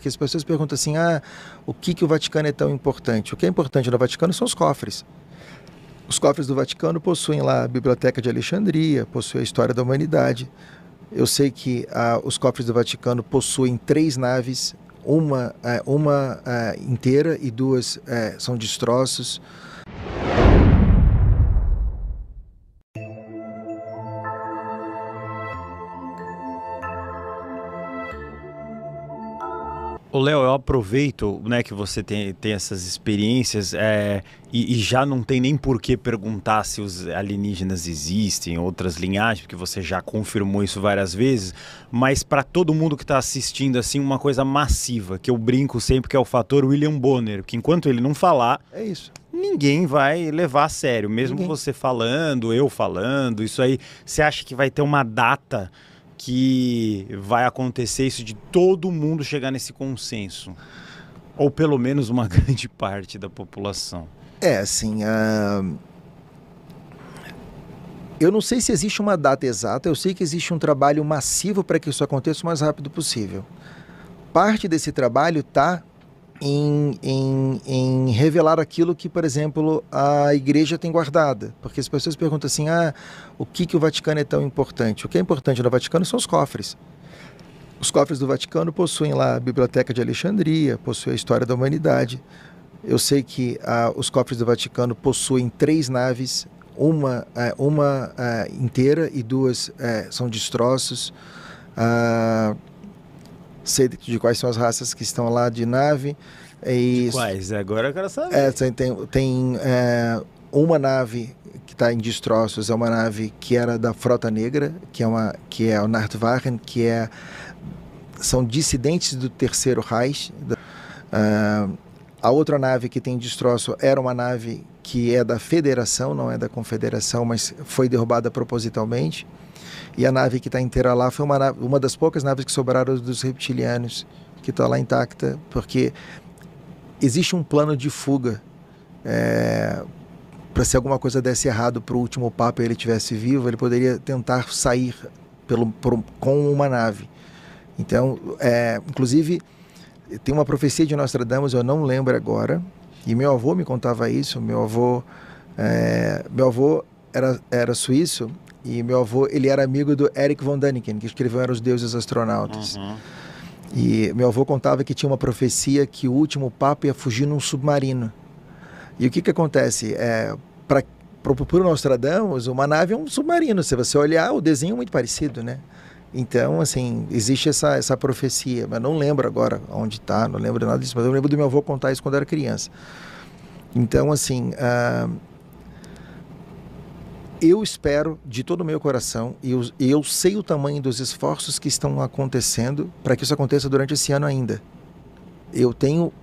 porque as pessoas perguntam assim, o que o Vaticano é tão importante? O que é importante no Vaticano são os cofres. Os cofres do Vaticano possuem lá a Biblioteca de Alexandria, possuem a História da Humanidade. Eu sei que os cofres do Vaticano possuem 3 naves, uma inteira e 2 são destroços. Ô Léo, eu aproveito, né, que você tem essas experiências e já não tem nem por que perguntar se os alienígenas existem, outras linhagens, porque você já confirmou isso várias vezes, mas para todo mundo que está assistindo, assim, uma coisa massiva, que eu brinco sempre, que é o fator William Bonner, que enquanto ele não falar, É isso. ninguém vai levar a sério, mesmo Ninguém. você falando, eu falando, isso aí, você acha que vai ter uma data que vai acontecer isso de todo mundo chegar nesse consenso? Ou pelo menos uma grande parte da população? Assim, eu não sei se existe uma data exata, eu sei que existe um trabalho massivo para que isso aconteça o mais rápido possível. Parte desse trabalho está em revelar aquilo que, por exemplo, a igreja tem guardada. Porque as pessoas perguntam assim, o que o Vaticano é tão importante? O que é importante no Vaticano são os cofres. Os cofres do Vaticano possuem lá a Biblioteca de Alexandria, possuem a História da Humanidade. Eu sei que os cofres do Vaticano possuem 3 naves, uma inteira e 2 são destroços. Sei de quais são as raças que estão lá de nave. De quais? Agora eu quero saber. Tem uma nave que está em destroços, é uma nave que era da Frota Negra, que é o Nachtwagen, são dissidentes do Terceiro Reich. A outra nave que tem destroço era uma nave que é da Federação, não é da Confederação, mas foi derrubada propositalmente. E a nave que está inteira lá foi uma das poucas naves que sobraram dos reptilianos, que está lá intacta, porque existe um plano de fuga para se alguma coisa desse errado para o último Papa e ele estivesse vivo, ele poderia tentar sair com uma nave. Então, inclusive, tem uma profecia de Nostradamus, eu não lembro agora, e meu avô me contava isso. Meu avô era suíço, e meu avô, ele era amigo do Erich von Däniken, que escreveu Eram os Deuses Astronautas. Uhum. E meu avô contava que tinha uma profecia que o último Papa ia fugir num submarino. E o que acontece? Para o Nostradamus, uma nave é um submarino. Se você olhar, o desenho é muito parecido, né? Então, assim, existe essa profecia, mas não lembro agora onde está, não lembro nada disso, mas eu lembro do meu avô contar isso quando era criança. Então, assim, eu espero de todo o meu coração, e eu sei o tamanho dos esforços que estão acontecendo para que isso aconteça durante esse ano ainda. Eu tenho,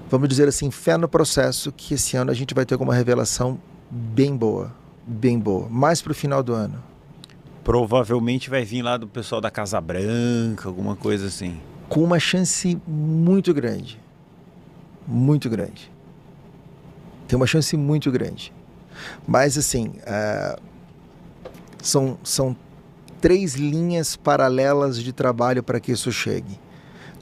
vamos dizer assim, fé no processo que esse ano a gente vai ter uma revelação bem boa, mais para o final do ano. Provavelmente vai vir lá do pessoal da Casa Branca, alguma coisa assim. Com uma chance muito grande. Muito grande. Tem uma chance muito grande. Mas, assim, são 3 linhas paralelas de trabalho para que isso chegue.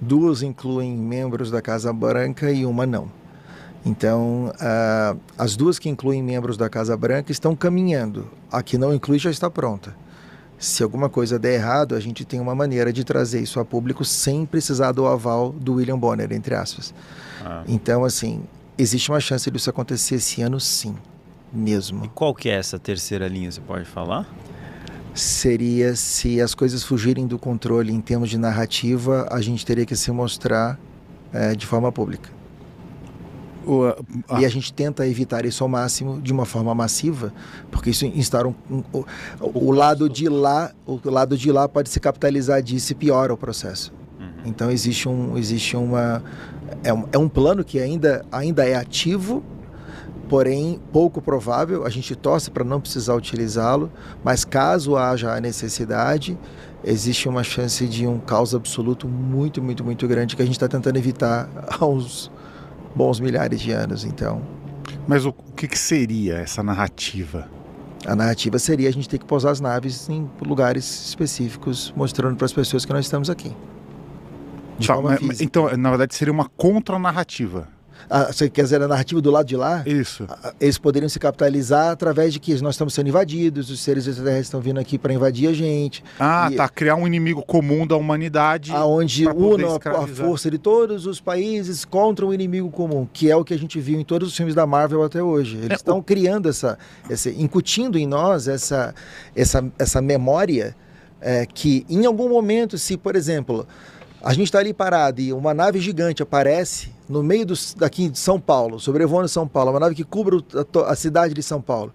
2 incluem membros da Casa Branca e uma não. Então, as 2 que incluem membros da Casa Branca estão caminhando. A que não inclui já está pronta. Se alguma coisa der errado, a gente tem uma maneira de trazer isso a público sem precisar do aval do William Bonner, entre aspas. Então, assim, existe uma chance disso acontecer esse ano, sim, mesmo. E qual que é essa terceira linha, você pode falar? Seria se as coisas fugirem do controle em termos de narrativa, a gente teria que se mostrar de forma pública. E a gente tenta evitar isso ao máximo, de uma forma massiva, porque isso instaura o lado de lá pode se capitalizar disso e piora o processo. Uhum. Então existe um plano que ainda é ativo, porém pouco provável. A gente torce para não precisar utilizá-lo, mas caso haja a necessidade, existe uma chance de um caos absoluto muito, muito, muito grande que a gente está tentando evitar há uns bons milhares de anos, então. Mas o que seria essa narrativa? A narrativa seria a gente ter que pousar as naves em lugares específicos, mostrando para as pessoas que nós estamos aqui. forma física. Então, na verdade, seria uma contranarrativa. Você quer dizer a narrativa do lado de lá? Isso. Eles poderiam se capitalizar através de que nós estamos sendo invadidos, os seres extraterrestres estão vindo aqui para invadir a gente. Criar um inimigo comum da humanidade. Aonde unam a força de todos os países contra um inimigo comum, que é o que a gente viu em todos os filmes da Marvel até hoje. Eles estão criando incutindo em nós essa memória que em algum momento, se, por exemplo, a gente está ali parado e uma nave gigante aparece no meio daqui de São Paulo, sobrevoando São Paulo, uma nave que cubra a cidade de São Paulo.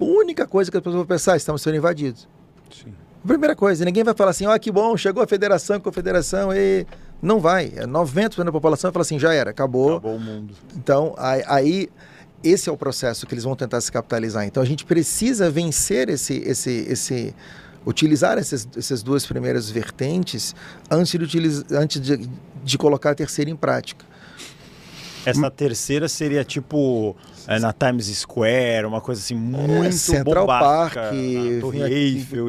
A única coisa que as pessoas vão pensar, estamos sendo invadidos. Sim. Primeira coisa, ninguém vai falar assim, que bom, chegou a confederação, e não vai. 90% da população vai falar assim, já era, acabou. Acabou o mundo. Então, aí esse é o processo que eles vão tentar se capitalizar. Então, a gente precisa vencer utilizar essas duas primeiras vertentes antes de colocar a terceira em prática. Essa terceira seria tipo na Times Square, uma coisa assim muito Central bombástica, Park, Torre Eiffel,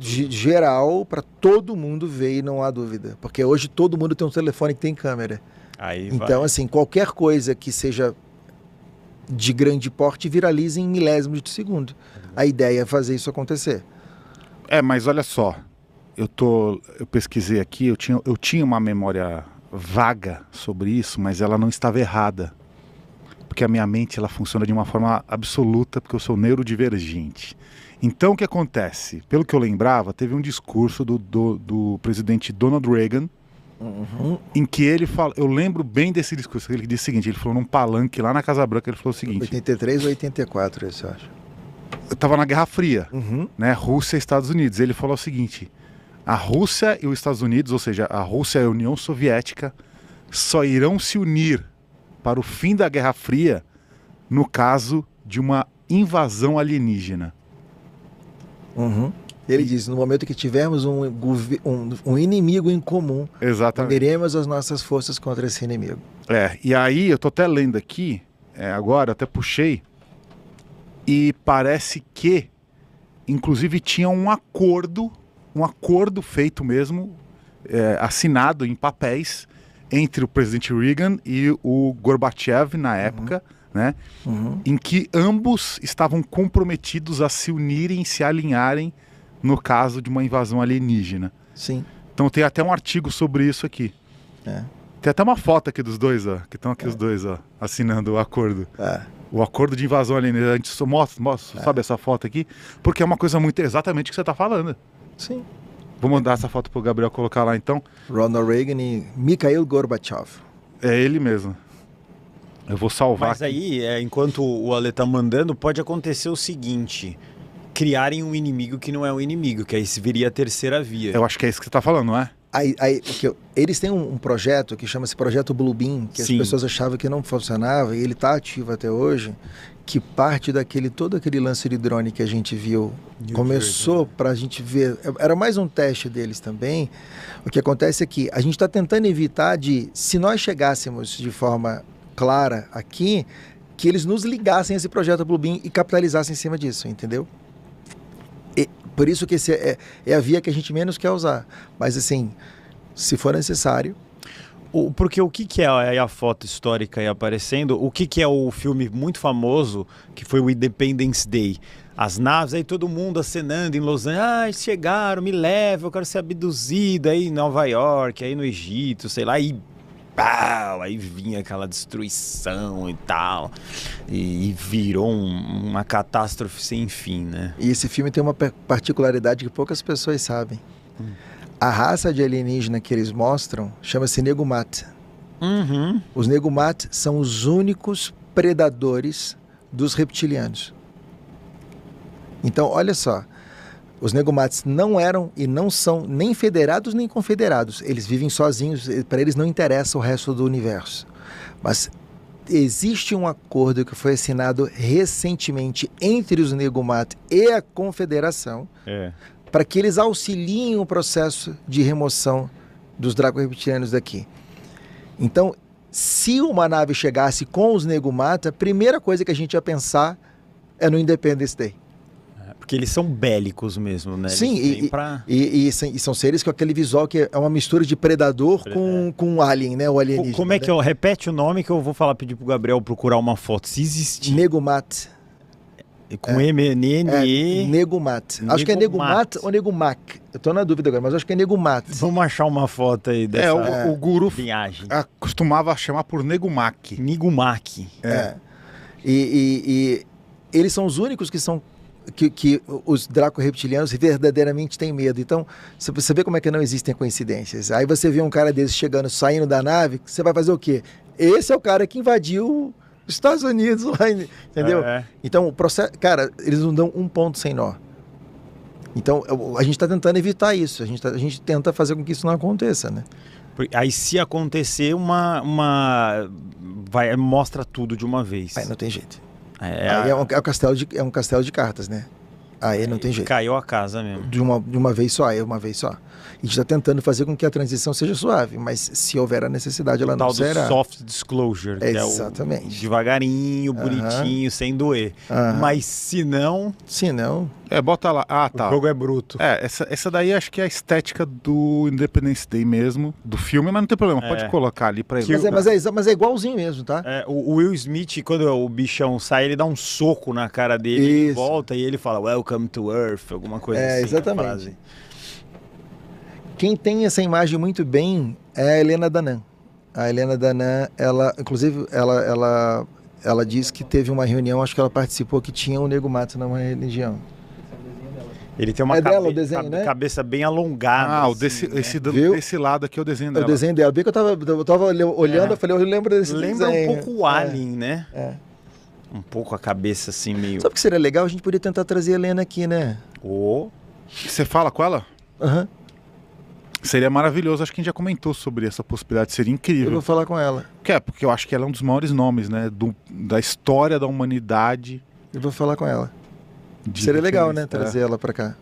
geral, para todo mundo ver e não há dúvida. Porque hoje todo mundo tem um telefone que tem câmera. Então, assim, qualquer coisa que seja de grande porte viraliza em milésimos de segundo. A ideia é fazer isso acontecer. Mas olha só, eu pesquisei aqui, eu tinha uma memória vaga sobre isso, mas ela não estava errada. Porque a minha mente ela funciona de uma forma absoluta, porque eu sou neurodivergente. Então o que acontece? Pelo que eu lembrava, teve um discurso do presidente Donald Reagan, em que ele fala, eu lembro bem desse discurso, ele disse o seguinte, ele falou num palanque lá na Casa Branca, ele falou o seguinte... 83 ou 84, esse eu acho. Eu estava na Guerra Fria, né? Rússia e Estados Unidos. Ele falou o seguinte, a Rússia e os Estados Unidos, ou seja, a Rússia e a União Soviética, só irão se unir para o fim da Guerra Fria no caso de uma invasão alienígena. Ele diz, no momento que tivermos um inimigo em comum, uniremos as nossas forças contra esse inimigo. E aí, eu estou até lendo aqui, agora, até puxei, e parece que, inclusive, tinha um acordo feito mesmo, assinado em papéis, entre o presidente Reagan e o Gorbachev na época, né? Em que ambos estavam comprometidos a se unirem, se alinharem no caso de uma invasão alienígena. Sim. Então tem até um artigo sobre isso aqui. Tem até uma foto aqui dos dois, que estão aqui os dois, assinando o acordo. O acordo de invasão alienígena. A gente mostra, sabe essa foto aqui? Porque é uma coisa muito exatamente o que você está falando. Sim. Vou mandar essa foto para o Gabriel colocar lá, então. Ronald Reagan e Mikhail Gorbachev. É ele mesmo. Eu vou salvar. Mas aí, enquanto o Ale tá mandando, pode acontecer o seguinte... Criarem um inimigo que não é um inimigo, que aí se viria a terceira via. Eu acho que é isso que você está falando, não é? Eles têm um projeto que chama-se Projeto Bluebeam, que as pessoas achavam que não funcionava, e ele está ativo até hoje, que parte todo aquele lance de drone que a gente viu, começou para a gente ver, era mais um teste deles também. O que acontece é que a gente está tentando evitar se nós chegássemos de forma clara aqui, que eles nos ligassem a esse Projeto Bluebeam e capitalizassem em cima disso, entendeu? Por isso que esse é a via que a gente menos quer usar. Mas assim, se for necessário... Porque o que é a foto histórica aí aparecendo? O que é o filme muito famoso, que foi o Independence Day? As naves, aí todo mundo acenando em Los Angeles, chegaram, me levam, eu quero ser abduzido, aí em Nova York, aí no Egito, sei lá, e pau, aí vinha aquela destruição e tal, e virou uma catástrofe sem fim, né? E esse filme tem uma particularidade que poucas pessoas sabem. A raça de alienígena que eles mostram chama-se Negumat. Os Negumat são os únicos predadores dos reptilianos. Então, olha só, os Negumats não eram e não são nem federados nem confederados. Eles vivem sozinhos, para eles não interessa o resto do universo. Mas existe um acordo que foi assinado recentemente entre os Negumat e a Confederação para que eles auxiliem o processo de remoção dos draco-reptilianos daqui. Então, se uma nave chegasse com os Negumat, a primeira coisa que a gente ia pensar é no Independence Day. Porque eles são bélicos mesmo, né? Sim, Eles e são seres com aquele visual que é uma mistura de predador com alien, né? O alienígena. Como é que repete o nome que eu vou pedir pro Gabriel procurar uma foto, se existir. Negumat. Com M-N-N-E... Negumat. Acho que é Negumat ou Negumac. Eu tô na dúvida agora, mas acho que é Negumat. Vamos achar uma foto aí dessa o guru linhagem. Costumava chamar por Negumac. Negumac. E eles são os únicos que são... Que os draco-reptilianos verdadeiramente têm medo. Então, você vê como é que não existem coincidências. Aí você vê um cara desse chegando, saindo da nave, você vai fazer o quê? Esse é o cara que invadiu os Estados Unidos lá, entendeu? Então, o processo... Cara, eles não dão um ponto sem nó. Então, a gente está tentando evitar isso. A gente tenta fazer com que isso não aconteça, né? Aí, se acontecer, mostra tudo de uma vez. Aí não tem jeito. Aí é um castelo de cartas, né? Aí não tem jeito. Caiu a casa mesmo. De uma vez só, uma vez só. A gente está tentando fazer com que a transição seja suave, mas se houver a necessidade, ela não será. O tal do soft disclosure. Exatamente. Que é o devagarinho, bonitinho, sem doer. Mas se não... bota lá. Ah, tá. O jogo é bruto. Essa daí acho que é a estética do Independence Day mesmo, do filme, mas não tem problema, pode colocar ali pra ele. Mas é igualzinho mesmo, tá? O Will Smith, quando o bichão sai, ele dá um soco na cara dele, ele volta e ele fala Welcome to Earth, alguma coisa assim. Exatamente. Quem tem essa imagem muito bem é a Helena Danam. A Helena Danam, inclusive, ela diz que teve uma reunião, acho que ela participou, que tinha um Negumato numa religião. Ele tem uma cabeça bem alongada. Desse lado aqui é o desenho dela. É o desenho dela. Bem que eu tava olhando, eu falei, eu lembro desse desenho. Lembra um pouco o Alien, né? Um pouco a cabeça assim meio... Sabe o que seria legal? A gente poderia tentar trazer a Helena aqui, né? Você fala com ela? Seria maravilhoso, acho que a gente já comentou sobre essa possibilidade, seria incrível. Eu vou falar com ela. Porque eu acho que ela é um dos maiores nomes, né, da história da humanidade. Eu vou falar com ela. Seria legal, né, trazer ela pra cá.